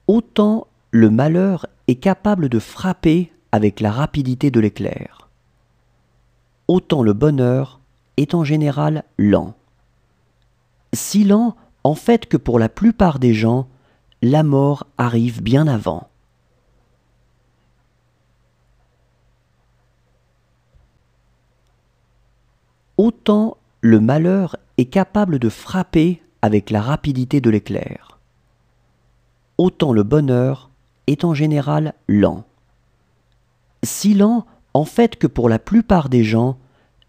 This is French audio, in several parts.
Autant le malheur est capable de frapper avec la rapidité de l'éclair, autant le bonheur est en général lent. Si lent, en fait, que pour la plupart des gens, la mort arrive bien avant. Autant le malheur est capable de frapper avec la rapidité de l'éclair, autant le bonheur est en général lent. Si lent, en fait, que pour la plupart des gens,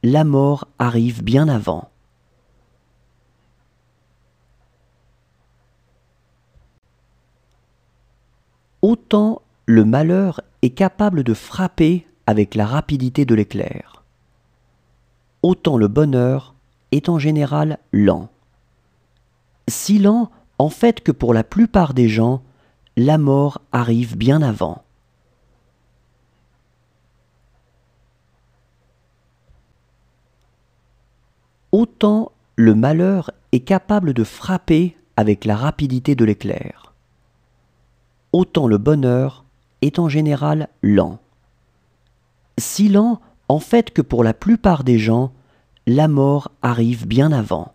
la mort arrive bien avant. Autant le malheur est capable de frapper avec la rapidité de l'éclair, autant le bonheur est en général lent. Si lent, en fait, que pour la plupart des gens, la mort arrive bien avant. Autant le malheur est capable de frapper avec la rapidité de l'éclair, autant le bonheur est en général lent. Si lent, en fait, que pour la plupart des gens, la mort arrive bien avant.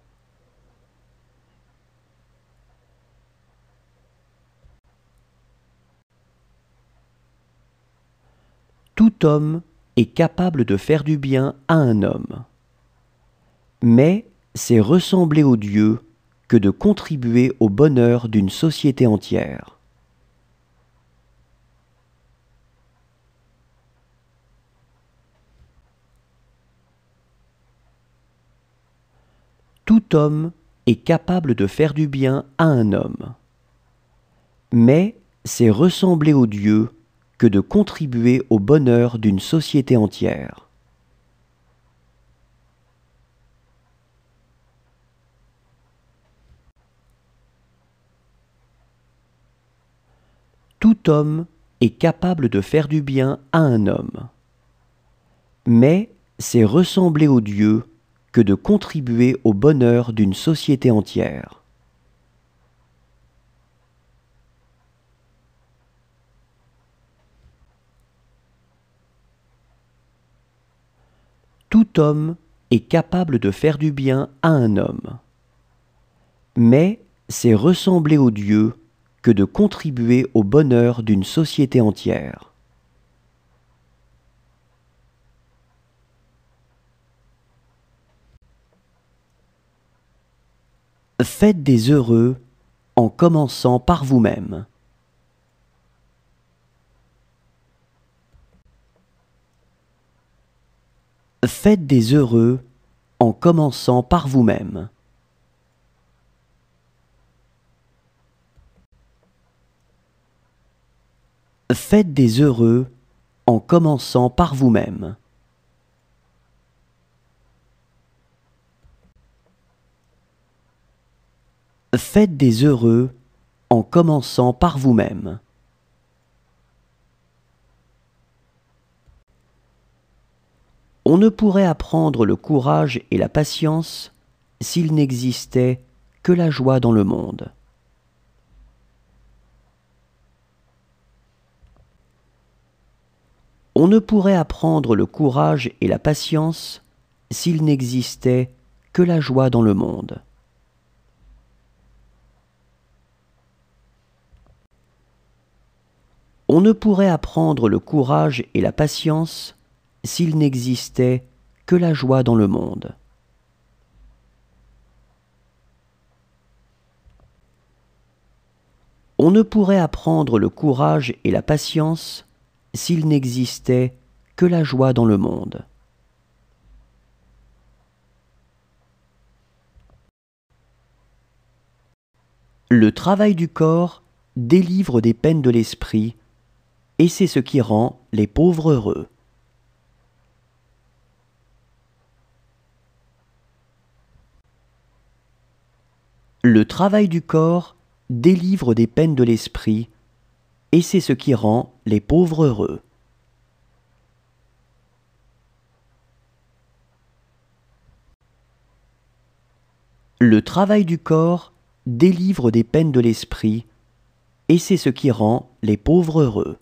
Tout homme est capable de faire du bien à un homme. Mais c'est ressembler aux dieux que de contribuer au bonheur d'une société entière. Tout homme est capable de faire du bien à un homme. Mais c'est ressembler aux dieux que de contribuer au bonheur d'une société entière. Tout homme est capable de faire du bien à un homme. Mais c'est ressembler aux dieux que de contribuer au bonheur d'une société entière. Tout homme est capable de faire du bien à un homme. Mais c'est ressembler aux dieux que de contribuer au bonheur d'une société entière. Faites des heureux en commençant par vous-même. Faites des heureux en commençant par vous-même. Faites des heureux en commençant par vous-même. Faites des heureux en commençant par vous-même. On ne pourrait apprendre le courage et la patience s'il n'existait que la joie dans le monde. On ne pourrait apprendre le courage et la patience s'il n'existait que la joie dans le monde. On ne pourrait apprendre le courage et la patience s'il n'existait que la joie dans le monde. On ne pourrait apprendre le courage et la patience s'il n'existait que la joie dans le monde. Le travail du corps délivre des peines de l'esprit, et c'est ce qui rend les pauvres heureux. Le travail du corps délivre des peines de l'esprit, et c'est ce qui rend les pauvres heureux. Le travail du corps délivre des peines de l'esprit, et c'est ce qui rend les pauvres heureux.